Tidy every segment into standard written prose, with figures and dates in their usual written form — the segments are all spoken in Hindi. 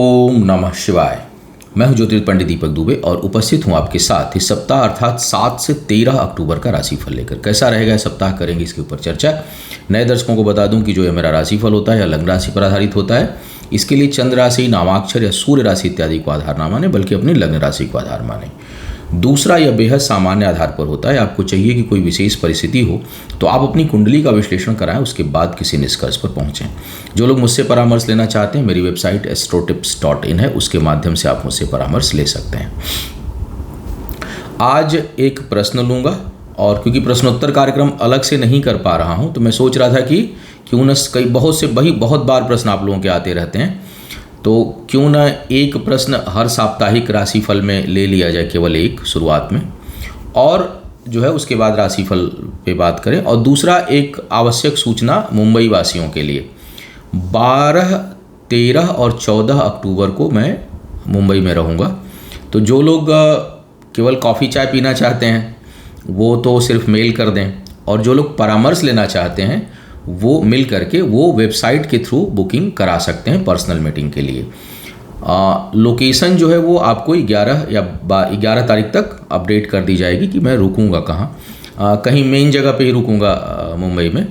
ओम नमः शिवाय। मैं हूं ज्योतिष पंडित दीपक दुबे और उपस्थित हूं आपके साथ इस सप्ताह अर्थात 7 से 13 अक्टूबर का राशिफल लेकर। कैसा रहेगा इस सप्ताह, करेंगे इसके ऊपर चर्चा। नए दर्शकों को बता दूं कि जो ये मेरा राशिफल होता है या लग्न राशि पर आधारित होता है, इसके लिए चंद्र राशि, नामाक्षर या सूर्य राशि इत्यादि को आधार ना माने, बल्कि अपनी लग्न राशि को आधार माने। दूसरा, यह बेहद सामान्य आधार पर होता है। आपको चाहिए कि कोई विशेष परिस्थिति हो तो आप अपनी कुंडली का विश्लेषण कराएं, उसके बाद किसी निष्कर्ष पर पहुंचें। जो लोग मुझसे परामर्श लेना चाहते हैं, मेरी वेबसाइट astrotips.in है, उसके माध्यम से आप मुझसे परामर्श ले सकते हैं। आज एक प्रश्न लूँगा और क्योंकि प्रश्नोत्तर कार्यक्रम अलग से नहीं कर पा रहा हूँ, तो मैं सोच रहा था कि क्यों न बहुत बार प्रश्न आप लोगों के आते रहते हैं, तो क्यों ना एक प्रश्न हर साप्ताहिक राशिफल में ले लिया जाए, केवल एक शुरुआत में, और जो है उसके बाद राशिफल पे बात करें। और दूसरा, एक आवश्यक सूचना मुंबई वासियों के लिए, 12, 13 और 14 अक्टूबर को मैं मुंबई में रहूँगा। तो जो लोग केवल कॉफ़ी चाय पीना चाहते हैं वो तो सिर्फ मेल कर दें, और जो लोग परामर्श लेना चाहते हैं वो मिल करके वो वेबसाइट के थ्रू बुकिंग करा सकते हैं पर्सनल मीटिंग के लिए। लोकेशन जो है वो आपको 11 तारीख तक अपडेट कर दी जाएगी कि मैं रुकूंगा कहाँ। कहीं मेन जगह पे ही रुकूंगा मुंबई में।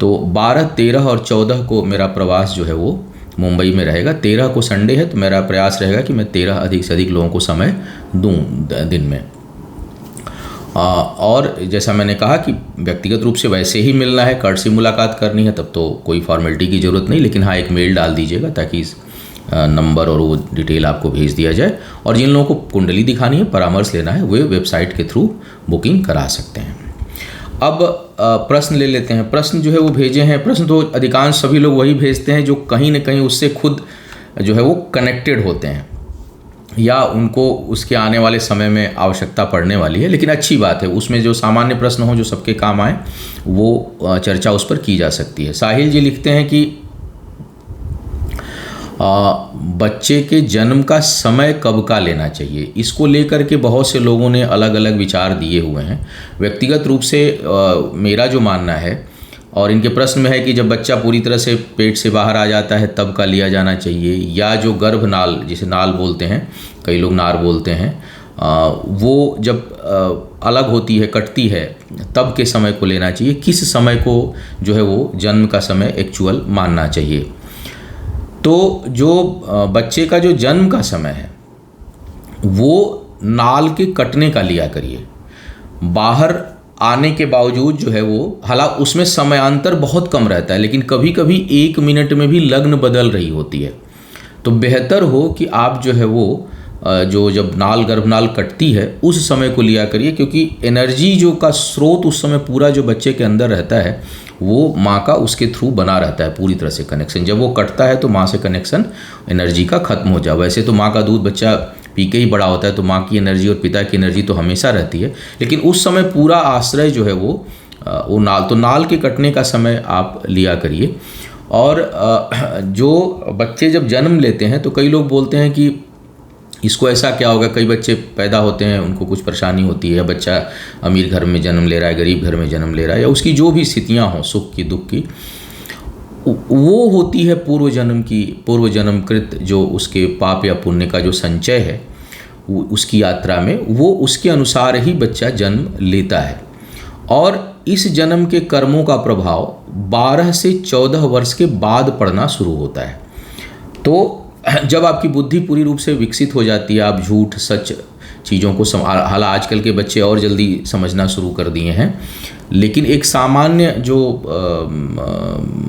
तो 12, 13 और 14 को मेरा प्रवास जो है वो मुंबई में रहेगा। 13 को संडे है, तो मेरा प्रयास रहेगा कि मैं 13 अधिक से अधिक लोगों को समय दूँ दिन में। और जैसा मैंने कहा कि व्यक्तिगत रूप से वैसे ही मिलना है, कर्ट से मुलाकात करनी है, तब तो कोई फॉर्मेलिटी की ज़रूरत नहीं, लेकिन हाँ, एक मेल डाल दीजिएगा ताकि नंबर और वो डिटेल आपको भेज दिया जाए। और जिन लोगों को कुंडली दिखानी है, परामर्श लेना है, वे वेबसाइट के थ्रू बुकिंग करा सकते हैं। अब प्रश्न ले लेते हैं। प्रश्न जो है वो भेजे हैं, प्रश्न तो अधिकांश सभी लोग वही भेजते हैं जो कहीं ना कहीं उससे खुद जो है वो कनेक्टेड होते हैं या उनको उसके आने वाले समय में आवश्यकता पड़ने वाली है। लेकिन अच्छी बात है, उसमें जो सामान्य प्रश्न हो जो सबके काम आए, वो चर्चा उस पर की जा सकती है। साहिल जी लिखते हैं कि बच्चे के जन्म का समय कब का लेना चाहिए, इसको लेकर के बहुत से लोगों ने अलग अलग विचार दिए हुए हैं। व्यक्तिगत रूप से मेरा जो मानना है, और इनके प्रश्न में है कि जब बच्चा पूरी तरह से पेट से बाहर आ जाता है तब का लिया जाना चाहिए, या जो गर्भनाल, जिसे नाल बोलते हैं, कई लोग नार बोलते हैं, वो जब अलग होती है, कटती है, तब के समय को लेना चाहिए, किस समय को जो है वो जन्म का समय एक्चुअल मानना चाहिए। तो जो बच्चे का जो जन्म का समय है वो नाल के कटने का लिया करिए। बाहर आने के बावजूद जो है वो, हालांकि उसमें समयांतर बहुत कम रहता है, लेकिन कभी कभी 1 मिनट में भी लग्न बदल रही होती है। तो बेहतर हो कि आप जो है वो जब गर्भनाल कटती है उस समय को लिया करिए, क्योंकि एनर्जी जो का स्रोत उस समय पूरा जो बच्चे के अंदर रहता है वो माँ का उसके थ्रू बना रहता है पूरी तरह से कनेक्शन। जब वो कटता है तो माँ से कनेक्शन एनर्जी का खत्म हो जाए। वैसे तो माँ का दूध बच्चा पी के ही बड़ा होता है, तो माँ की एनर्जी और पिता की एनर्जी तो हमेशा रहती है, लेकिन उस समय पूरा आश्रय जो है वो नाल के कटने का समय आप लिया करिए। और जो बच्चे जब जन्म लेते हैं तो कई लोग बोलते हैं कि इसको ऐसा क्या होगा, कई बच्चे पैदा होते हैं उनको कुछ परेशानी होती है, या बच्चा अमीर घर में जन्म ले रहा है, गरीब घर में जन्म ले रहा है, या उसकी जो भी स्थितियाँ हों, सुख की दुख की, वो होती है पूर्व जन्मकृत जो उसके पाप या पुण्य का जो संचय है उसकी यात्रा में, वो उसके अनुसार ही बच्चा जन्म लेता है। और इस जन्म के कर्मों का प्रभाव 12 से 14 वर्ष के बाद पड़ना शुरू होता है। तो जब आपकी बुद्धि पूरी रूप से विकसित हो जाती है, आप झूठ सच चीज़ों को हालांकि आजकल के बच्चे और जल्दी समझना शुरू कर दिए हैं, लेकिन एक सामान्य जो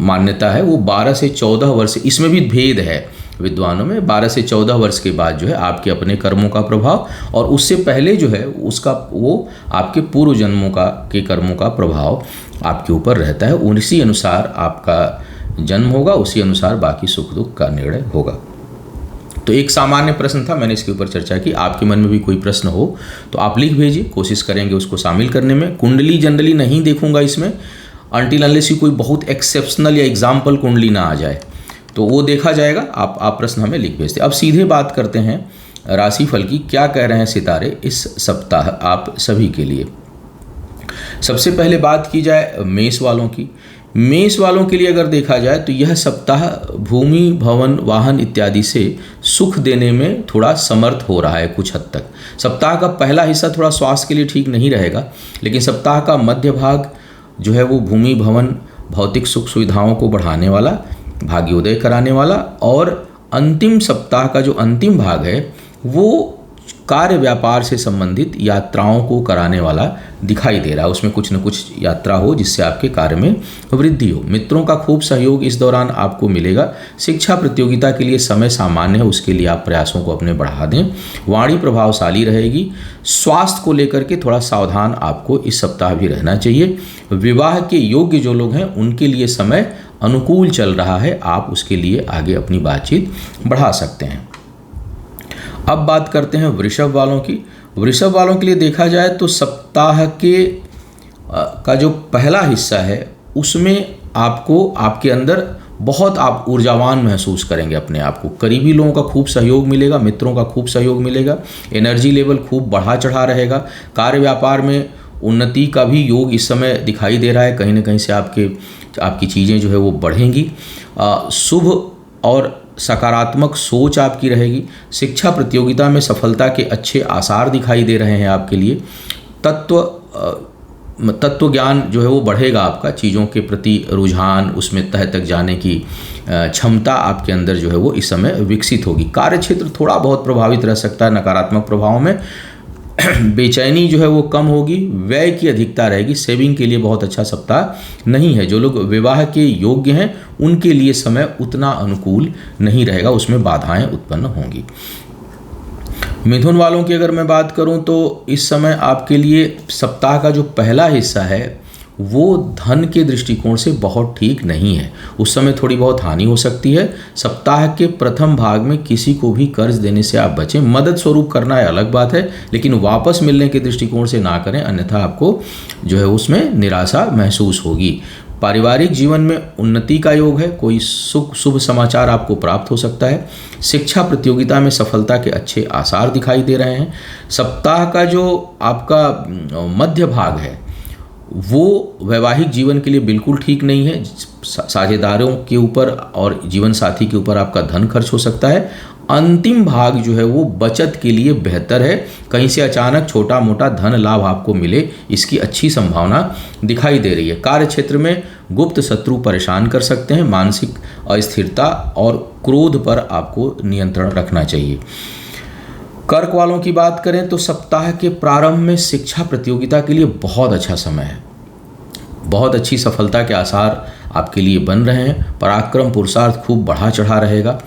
मान्यता है वो 12 से 14 वर्ष, इसमें भी भेद है विद्वानों में। 12 से 14 वर्ष के बाद जो है आपके अपने कर्मों का प्रभाव, और उससे पहले जो है वो आपके पूर्व जन्मों के कर्मों का प्रभाव आपके ऊपर रहता है। उसी अनुसार आपका जन्म होगा, उसी अनुसार बाकी सुख दुख का निर्णय होगा। तो एक सामान्य प्रश्न था, मैंने इसके ऊपर चर्चा की। आपके मन में भी कोई प्रश्न हो तो आप लिख भेजिए, कोशिश करेंगे उसको शामिल करने में। कुंडली जनरली नहीं देखूंगा इसमें, अनटिल अनलेस कोई बहुत एक्सेप्शनल या एग्जाम्पल कुंडली ना आ जाए, तो वो देखा जाएगा। आप प्रश्न हमें लिख भेजते। अब सीधे बात करते हैं राशिफल की। क्या कह रहे हैं सितारे इस सप्ताह आप सभी के लिए। सबसे पहले बात की जाए मेष वालों की। मेष वालों के लिए अगर देखा जाए तो यह सप्ताह भूमि भवन वाहन इत्यादि से सुख देने में थोड़ा समर्थ हो रहा है कुछ हद तक। सप्ताह का पहला हिस्सा थोड़ा स्वास्थ्य के लिए ठीक नहीं रहेगा, लेकिन सप्ताह का मध्य भाग जो है वो भूमि भवन भौतिक सुख सुविधाओं को बढ़ाने वाला, भाग्योदय कराने वाला, और अंतिम सप्ताह का जो अंतिम भाग है वो कार्य व्यापार से संबंधित यात्राओं को कराने वाला दिखाई दे रहा है। उसमें कुछ न कुछ यात्रा हो जिससे आपके कार्य में वृद्धि हो। मित्रों का खूब सहयोग इस दौरान आपको मिलेगा। शिक्षा प्रतियोगिता के लिए समय सामान्य है, उसके लिए आप प्रयासों को अपने बढ़ा दें। वाणी प्रभावशाली रहेगी। स्वास्थ्य को लेकर के थोड़ा सावधान आपको इस सप्ताह भी रहना चाहिए। विवाह के योग्य जो लोग हैं उनके लिए समय अनुकूल चल रहा है, आप उसके लिए आगे अपनी बातचीत बढ़ा सकते हैं। अब बात करते हैं वृषभ वालों की। वृषभ वालों के लिए देखा जाए तो सप्ताह के का जो पहला हिस्सा है उसमें आपको आपके अंदर बहुत आप ऊर्जावान महसूस करेंगे अपने आप को। करीबी लोगों का खूब सहयोग मिलेगा, मित्रों का खूब सहयोग मिलेगा, एनर्जी लेवल खूब बढ़ा चढ़ा रहेगा। कार्य व्यापार में उन्नति का भी योग इस समय दिखाई दे रहा है। कहीं ना कहीं से आपकी चीज़ें जो है वो बढ़ेंगी। शुभ और सकारात्मक सोच आपकी रहेगी। शिक्षा प्रतियोगिता में सफलता के अच्छे आसार दिखाई दे रहे हैं आपके लिए। तत्व ज्ञान जो है वो बढ़ेगा आपका, चीज़ों के प्रति रुझान, उसमें तह तक जाने की क्षमता आपके अंदर जो है वो इस समय विकसित होगी। कार्य क्षेत्र थोड़ा बहुत प्रभावित रह सकता है नकारात्मक प्रभावों में। बेचैनी जो है वो कम होगी। व्यय की अधिकता रहेगी। सेविंग के लिए बहुत अच्छा सप्ताह नहीं है। जो लोग विवाह के योग्य हैं उनके लिए समय उतना अनुकूल नहीं रहेगा, उसमें बाधाएं उत्पन्न होंगी। मिथुन वालों की अगर मैं बात करूं तो इस समय आपके लिए सप्ताह का जो पहला हिस्सा है वो धन के दृष्टिकोण से बहुत ठीक नहीं है। उस समय थोड़ी बहुत हानि हो सकती है। सप्ताह के प्रथम भाग में किसी को भी कर्ज देने से आप बचें। मदद स्वरूप करना है अलग बात है, लेकिन वापस मिलने के दृष्टिकोण से ना करें, अन्यथा आपको जो है उसमें निराशा महसूस होगी। पारिवारिक जीवन में उन्नति का योग है। कोई शुभ समाचार आपको प्राप्त हो सकता है। शिक्षा प्रतियोगिता में सफलता के अच्छे आसार दिखाई दे रहे हैं। सप्ताह का जो आपका मध्य भाग है वो वैवाहिक जीवन के लिए बिल्कुल ठीक नहीं है। साझेदारों के ऊपर और जीवन साथी के ऊपर आपका धन खर्च हो सकता है। अंतिम भाग जो है वो बचत के लिए बेहतर है। कहीं से अचानक छोटा मोटा धन लाभ आपको मिले, इसकी अच्छी संभावना दिखाई दे रही है। कार्य क्षेत्र में गुप्त शत्रु परेशान कर सकते हैं। मानसिक अस्थिरता और क्रोध पर आपको नियंत्रण रखना चाहिए। कर्क वालों की बात करें तो सप्ताह के प्रारंभ में शिक्षा प्रतियोगिता के लिए बहुत अच्छा समय है। बहुत अच्छी सफलता के आसार आपके लिए बन रहे हैं। पराक्रम पुरुषार्थ खूब बढ़ा चढ़ा रहेगा।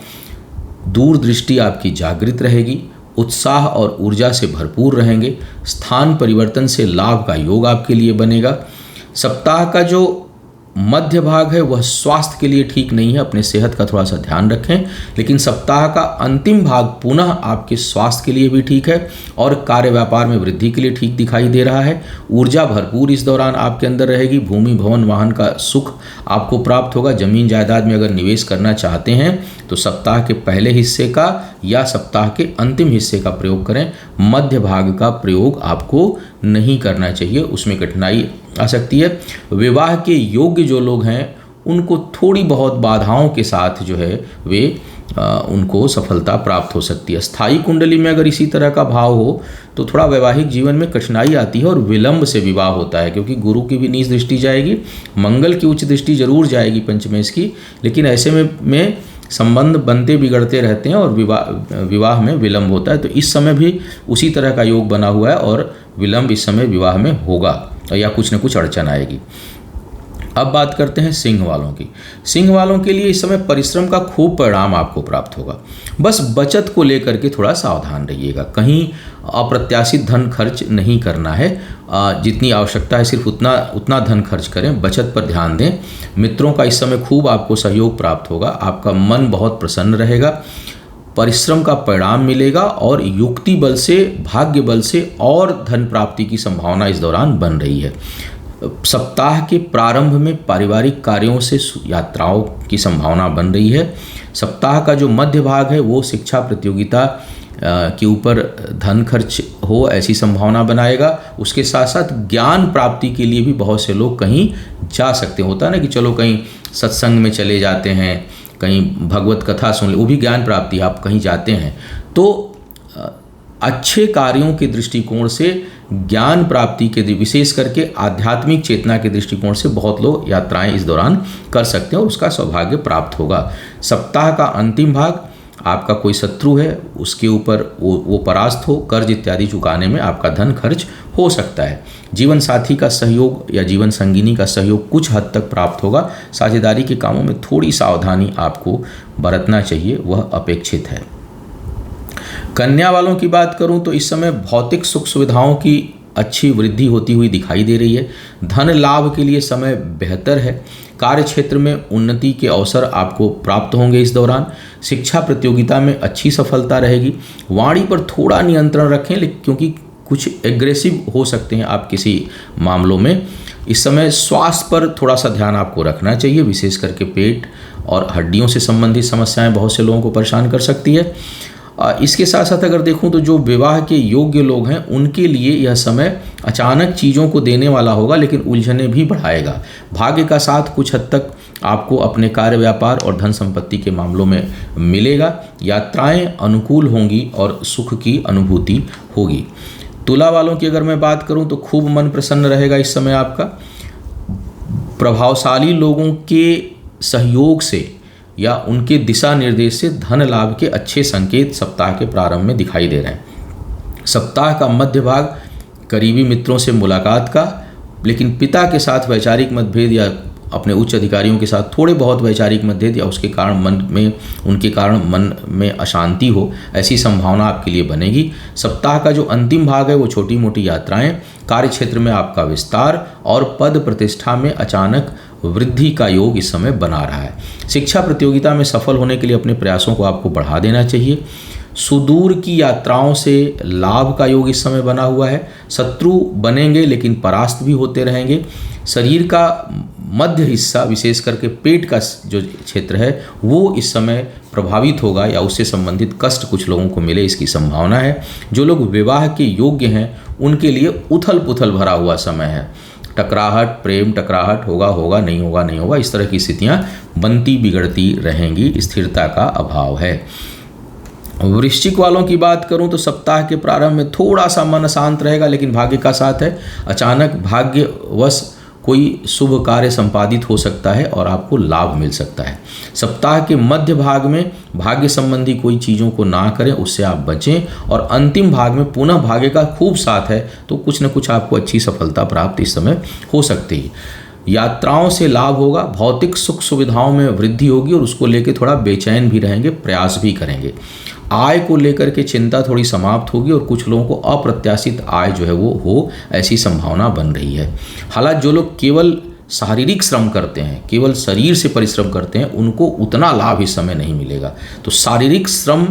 दूरदृष्टि आपकी जागृत रहेगी। उत्साह और ऊर्जा से भरपूर रहेंगे। स्थान परिवर्तन से लाभ का योग आपके लिए बनेगा। सप्ताह का जो मध्य भाग है वह स्वास्थ्य के लिए ठीक नहीं है, अपने सेहत का थोड़ा सा ध्यान रखें। लेकिन सप्ताह का अंतिम भाग पुनः आपके स्वास्थ्य के लिए भी ठीक है और कार्य व्यापार में वृद्धि के लिए ठीक दिखाई दे रहा है। ऊर्जा भरपूर इस दौरान आपके अंदर रहेगी। भूमि भवन वाहन का सुख आपको प्राप्त होगा। जमीन जायदाद में अगर निवेश करना चाहते हैं तो सप्ताह के पहले हिस्से का या सप्ताह के अंतिम हिस्से का प्रयोग करें। मध्य भाग का प्रयोग आपको नहीं करना चाहिए, उसमें कठिनाई आ सकती है। विवाह के योग्य जो लोग हैं उनको थोड़ी बहुत बाधाओं के साथ जो है वे उनको सफलता प्राप्त हो सकती है। स्थायी कुंडली में अगर इसी तरह का भाव हो तो थोड़ा वैवाहिक जीवन में कठिनाई आती है और विलंब से विवाह होता है, क्योंकि गुरु की भी नीच दृष्टि जाएगी, मंगल की उच्च दृष्टि जरूर जाएगी पंचमेश की, लेकिन ऐसे में संबंध बनते बिगड़ते रहते हैं और विवाह में विलंब होता है। तो इस समय भी उसी तरह का योग बना हुआ है और विलंब इस समय विवाह में होगा या कुछ न कुछ अड़चन आएगी। अब बात करते हैं सिंह वालों की। सिंह वालों के लिए इस समय परिश्रम का खूब परिणाम आपको प्राप्त होगा। बस बचत को लेकर के थोड़ा सावधान रहिएगा। कहीं अप्रत्याशित धन खर्च नहीं करना है। जितनी आवश्यकता है सिर्फ उतना धन खर्च करें। बचत पर ध्यान दें। मित्रों का इस समय खूब आपको सहयोग प्राप्त होगा। आपका मन बहुत प्रसन्न रहेगा। परिश्रम का परिणाम मिलेगा और युक्ति बल से, भाग्य बल से और धन प्राप्ति की संभावना इस दौरान बन रही है। सप्ताह के प्रारंभ में पारिवारिक कार्यों से यात्राओं की संभावना बन रही है। सप्ताह का जो मध्य भाग है वो शिक्षा प्रतियोगिता के ऊपर धन खर्च हो ऐसी संभावना बनाएगा। उसके साथ साथ ज्ञान प्राप्ति के लिए भी बहुत से लोग कहीं जा सकते हैं। होता है ना कि चलो कहीं सत्संग में चले जाते हैं, कहीं भगवत कथा सुन ले, वो भी ज्ञान प्राप्ति। आप कहीं जाते हैं तो अच्छे कार्यों के दृष्टिकोण से ज्ञान प्राप्ति के विशेष करके आध्यात्मिक चेतना के दृष्टिकोण से बहुत लोग यात्राएं इस दौरान कर सकते हैं और उसका सौभाग्य प्राप्त होगा। सप्ताह का अंतिम भाग, आपका कोई शत्रु है उसके ऊपर वो परास्त हो, कर्ज इत्यादि चुकाने में आपका धन खर्च हो सकता है। जीवन साथी का सहयोग या जीवन संगिनी का सहयोग कुछ हद तक प्राप्त होगा। साझेदारी के कामों में थोड़ी सावधानी आपको बरतना चाहिए, वह अपेक्षित है। कन्या वालों की बात करूं तो इस समय भौतिक सुख सुविधाओं की अच्छी वृद्धि होती हुई दिखाई दे रही है। धन लाभ के लिए समय बेहतर है। कार्य क्षेत्र में उन्नति के अवसर आपको प्राप्त होंगे इस दौरान। शिक्षा प्रतियोगिता में अच्छी सफलता रहेगी। वाणी पर थोड़ा नियंत्रण रखें, क्योंकि कुछ एग्रेसिव हो सकते हैं आप किसी मामलों में। इस समय स्वास्थ्य पर थोड़ा सा ध्यान आपको रखना चाहिए, विशेष करके पेट और हड्डियों से संबंधित समस्याएं बहुत से लोगों को परेशान कर सकती है। इसके साथ साथ अगर देखूं तो जो विवाह के योग्य लोग हैं उनके लिए यह समय अचानक चीज़ों को देने वाला होगा, लेकिन उलझने भी बढ़ाएगा। भाग्य का साथ कुछ हद तक आपको अपने कार्य व्यापार और धन संपत्ति के मामलों में मिलेगा। यात्राएं अनुकूल होंगी और सुख की अनुभूति होगी। तुला वालों की अगर मैं बात करूं तो खूब मन प्रसन्न रहेगा इस समय आपका। प्रभावशाली लोगों के सहयोग से या उनके दिशा निर्देश से धन लाभ के अच्छे संकेत सप्ताह के प्रारंभ में दिखाई दे रहे हैं। सप्ताह का मध्य भाग करीबी मित्रों से मुलाकात का, लेकिन पिता के साथ वैचारिक मतभेद या अपने उच्च अधिकारियों के साथ थोड़े बहुत वैचारिक मतभेद या उसके कारण उनके कारण मन में अशांति हो, ऐसी संभावना आपके लिए बनेगी। सप्ताह का जो अंतिम भाग है वो छोटी मोटी यात्राएं, कार्य क्षेत्र में आपका विस्तार और पद प्रतिष्ठा में अचानक वृद्धि का योग इस समय बना रहा है। शिक्षा प्रतियोगिता में सफल होने के लिए अपने प्रयासों को आपको बढ़ा देना चाहिए। सुदूर की यात्राओं से लाभ का योग इस समय बना हुआ है। शत्रु बनेंगे लेकिन परास्त भी होते रहेंगे। शरीर का मध्य हिस्सा, विशेष करके पेट का जो क्षेत्र है, वो इस समय प्रभावित होगा या उससे संबंधित कष्ट कुछ लोगों को मिले, इसकी संभावना है। जो लोग विवाह के योग्य हैं उनके लिए उथल पुथल भरा हुआ समय है। टकराहट, प्रेम टकराहट, होगा नहीं होगा, इस तरह की स्थितियां बनती बिगड़ती रहेंगी। स्थिरता का अभाव है। वृश्चिक वालों की बात करूं तो सप्ताह के प्रारंभ में थोड़ा सा मन शांत रहेगा, लेकिन भाग्य का साथ है। अचानक भाग्यवश कोई शुभ कार्य संपादित हो सकता है और आपको लाभ मिल सकता है। सप्ताह के मध्य भाग में भाग्य संबंधी कोई चीज़ों को ना करें, उससे आप बचें। और अंतिम भाग में पुनः भाग्य का खूब साथ है तो कुछ न कुछ आपको अच्छी सफलता प्राप्त इस समय हो सकती है। यात्राओं से लाभ होगा। भौतिक सुख सुविधाओं में वृद्धि होगी और उसको लेकर थोड़ा बेचैन भी रहेंगे, प्रयास भी करेंगे। आय को लेकर के चिंता थोड़ी समाप्त होगी और कुछ लोगों को अप्रत्याशित आय जो है वो हो, ऐसी संभावना बन रही है। हालांकि जो लोग केवल शारीरिक श्रम करते हैं, केवल शरीर से परिश्रम करते हैं, उनको उतना लाभ इस समय नहीं मिलेगा। तो शारीरिक श्रम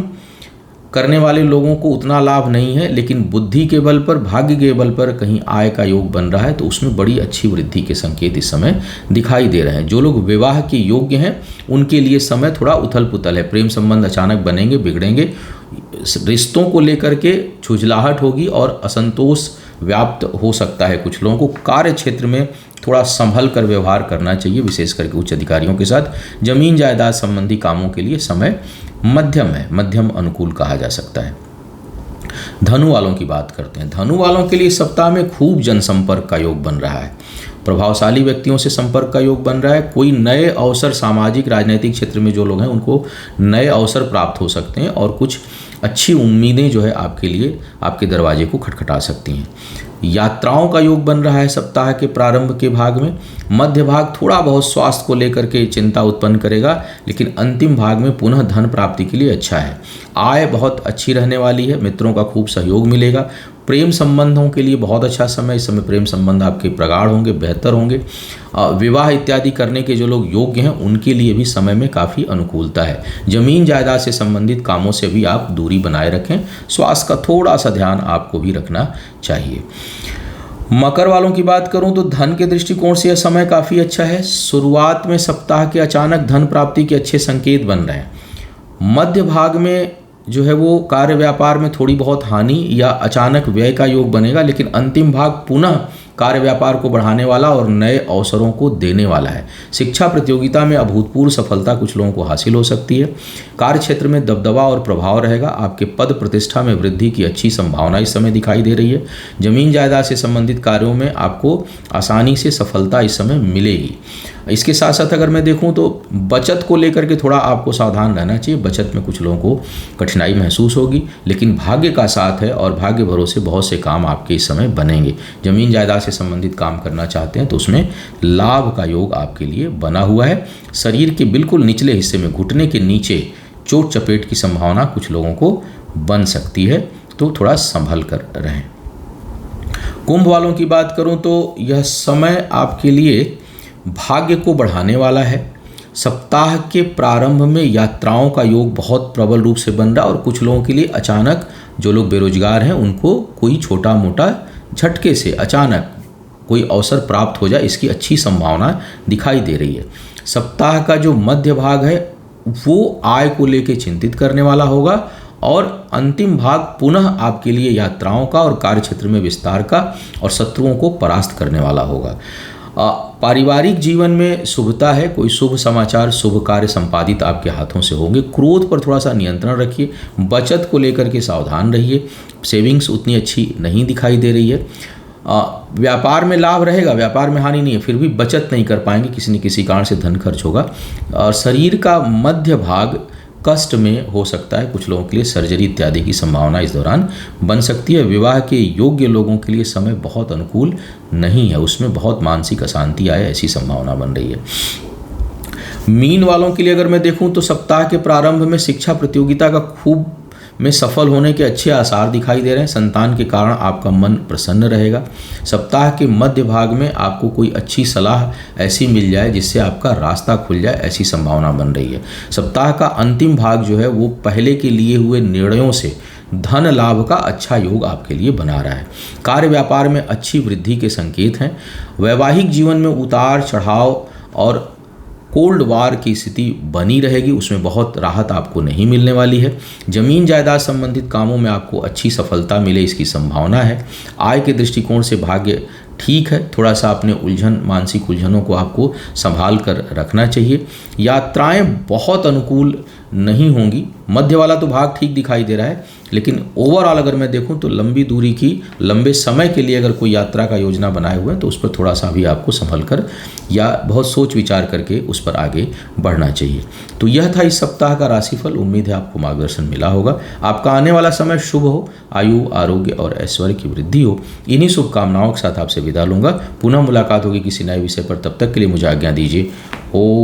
करने वाले लोगों को उतना लाभ नहीं है, लेकिन बुद्धि के बल पर, भाग्य के बल पर कहीं आय का योग बन रहा है तो उसमें बड़ी अच्छी वृद्धि के संकेत इस समय दिखाई दे रहे हैं। जो लोग विवाह के योग्य हैं उनके लिए समय थोड़ा उथल पुथल है। प्रेम संबंध अचानक बनेंगे, बिगड़ेंगे। रिश्तों को लेकर के झुंझलाहट होगी और असंतोष व्याप्त हो सकता है कुछ लोगों को। कार्य क्षेत्र में थोड़ा संभल कर व्यवहार करना चाहिए, विशेष करके उच्च अधिकारियों के साथ। जमीन जायदाद संबंधी कामों के लिए समय मध्यम है, मध्यम अनुकूल कहा जा सकता है। धनु वालों की बात करते हैं। धनु वालों के लिए इस सप्ताह में खूब जनसंपर्क का योग बन रहा है। प्रभावशाली व्यक्तियों से संपर्क का योग बन रहा है। कोई नए अवसर, सामाजिक राजनीतिक क्षेत्र में जो लोग हैं उनको नए अवसर प्राप्त हो सकते हैं और कुछ अच्छी उम्मीदें जो है आपके लिए आपके दरवाजे को खटखटा सकती हैं। यात्राओं का योग बन रहा है सप्ताह के प्रारंभ के भाग में। मध्य भाग थोड़ा बहुत स्वास्थ्य को लेकर के चिंता उत्पन्न करेगा, लेकिन अंतिम भाग में पुनः धन प्राप्ति के लिए अच्छा है। आय बहुत अच्छी रहने वाली है। मित्रों का खूब सहयोग मिलेगा। प्रेम संबंधों के लिए बहुत अच्छा समय। इस समय प्रेम संबंध आपके प्रगाढ़ होंगे, बेहतर होंगे। विवाह इत्यादि करने के जो लोग योग्य हैं उनके लिए भी समय में काफ़ी अनुकूलता है। जमीन जायदाद से संबंधित कामों से भी आप दूरी बनाए रखें। स्वास्थ्य का थोड़ा सा ध्यान आपको भी रखना चाहिए। मकर वालों की बात करूं तो धन के दृष्टिकोण से यह समय काफ़ी अच्छा है। शुरुआत में सप्ताह के अचानक धन प्राप्ति के अच्छे संकेत बन रहे हैं। मध्य भाग में जो है वो कार्य व्यापार में थोड़ी बहुत हानि या अचानक व्यय का योग बनेगा, लेकिन अंतिम भाग पुनः कार्य व्यापार को बढ़ाने वाला और नए अवसरों को देने वाला है। शिक्षा प्रतियोगिता में अभूतपूर्व सफलता कुछ लोगों को हासिल हो सकती है। कार्य क्षेत्र में दबदबा और प्रभाव रहेगा। आपके पद प्रतिष्ठा में वृद्धि की अच्छी संभावना इस समय दिखाई दे रही है। जमीन जायदाद से संबंधित कार्यों में आपको आसानी से सफलता इस समय मिलेगी। इसके साथ साथ अगर मैं देखूं तो बचत को लेकर के थोड़ा आपको सावधान रहना चाहिए। बचत में कुछ लोगों को कठिनाई महसूस होगी, लेकिन भाग्य का साथ है और भाग्य भरोसे बहुत से काम आपके इस समय बनेंगे। जमीन जायदाद से संबंधित काम करना चाहते हैं तो उसमें लाभ का योग आपके लिए बना हुआ है। शरीर के बिल्कुल निचले हिस्से में घुटने के नीचे चोट चपेट की संभावना कुछ लोगों को बन सकती है, तो थोड़ा संभल कर रहें। कुंभ वालों की बात करूं तो यह समय आपके लिए भाग्य को बढ़ाने वाला है। सप्ताह के प्रारंभ में यात्राओं का योग बहुत प्रबल रूप से बन रहा है और कुछ लोगों के लिए अचानक, जो लोग बेरोजगार हैं उनको कोई छोटा मोटा झटके से अचानक कोई अवसर प्राप्त हो जाए, इसकी अच्छी संभावना दिखाई दे रही है। सप्ताह का जो मध्य भाग है वो आय को लेकर चिंतित करने वाला होगा और अंतिम भाग पुनः आपके लिए यात्राओं का और कार्य क्षेत्र में विस्तार का और शत्रुओं को परास्त करने वाला होगा। पारिवारिक जीवन में शुभता है। कोई शुभ समाचार, शुभ कार्य संपादित आपके हाथों से होंगे। क्रोध पर थोड़ा सा नियंत्रण रखिए। बचत को लेकर के सावधान रहिए। सेविंग्स उतनी अच्छी नहीं दिखाई दे रही है। व्यापार में लाभ रहेगा, व्यापार में हानि नहीं है, फिर भी बचत नहीं कर पाएंगे, किसी न किसी कारण से धन खर्च होगा। और शरीर का मध्य भाग कष्ट में हो सकता है। कुछ लोगों के लिए सर्जरी इत्यादि की संभावना इस दौरान बन सकती है। विवाह के योग्य लोगों के लिए समय बहुत अनुकूल नहीं है, उसमें बहुत मानसिक अशांति आए ऐसी संभावना बन रही है। मीन वालों के लिए अगर मैं देखूं तो सप्ताह के प्रारंभ में शिक्षा प्रतियोगिता का खूब में सफल होने के अच्छे आसार दिखाई दे रहे हैं। संतान के कारण आपका मन प्रसन्न रहेगा। सप्ताह के मध्य भाग में आपको कोई अच्छी सलाह ऐसी मिल जाए जिससे आपका रास्ता खुल जाए, ऐसी संभावना बन रही है। सप्ताह का अंतिम भाग जो है वो पहले के लिए हुए निर्णयों से धन लाभ का अच्छा योग आपके लिए बना रहा है। कार्य व्यापार में अच्छी वृद्धि के संकेत हैं। वैवाहिक जीवन में उतार चढ़ाव और कोल्ड वार की स्थिति बनी रहेगी, उसमें बहुत राहत आपको नहीं मिलने वाली है। जमीन जायदाद संबंधित कामों में आपको अच्छी सफलता मिले इसकी संभावना है। आय के दृष्टिकोण से भाग्य ठीक है, थोड़ा सा अपने मानसिक उलझनों को आपको संभाल कर रखना चाहिए। यात्राएं बहुत अनुकूल नहीं होंगी। मध्य वाला तो भाग ठीक दिखाई दे रहा है, लेकिन ओवरऑल अगर मैं देखूं तो लंबी दूरी की लंबे समय के लिए अगर कोई यात्रा का योजना बनाए हुए हैं तो उस पर थोड़ा सा भी आपको संभल कर या बहुत सोच विचार करके उस पर आगे बढ़ना चाहिए। तो यह था इस सप्ताह का राशिफल। उम्मीद है आपको मार्गदर्शन मिला होगा। आपका आने वाला समय शुभ हो, आयु आरोग्य और ऐश्वर्य की वृद्धि हो। इन्हीं शुभकामनाओं के साथ आपसे विदा लूंगा। पुनः मुलाकात होगी किसी नए विषय पर। तब तक के लिए मुझे आज्ञा दीजिए। ओ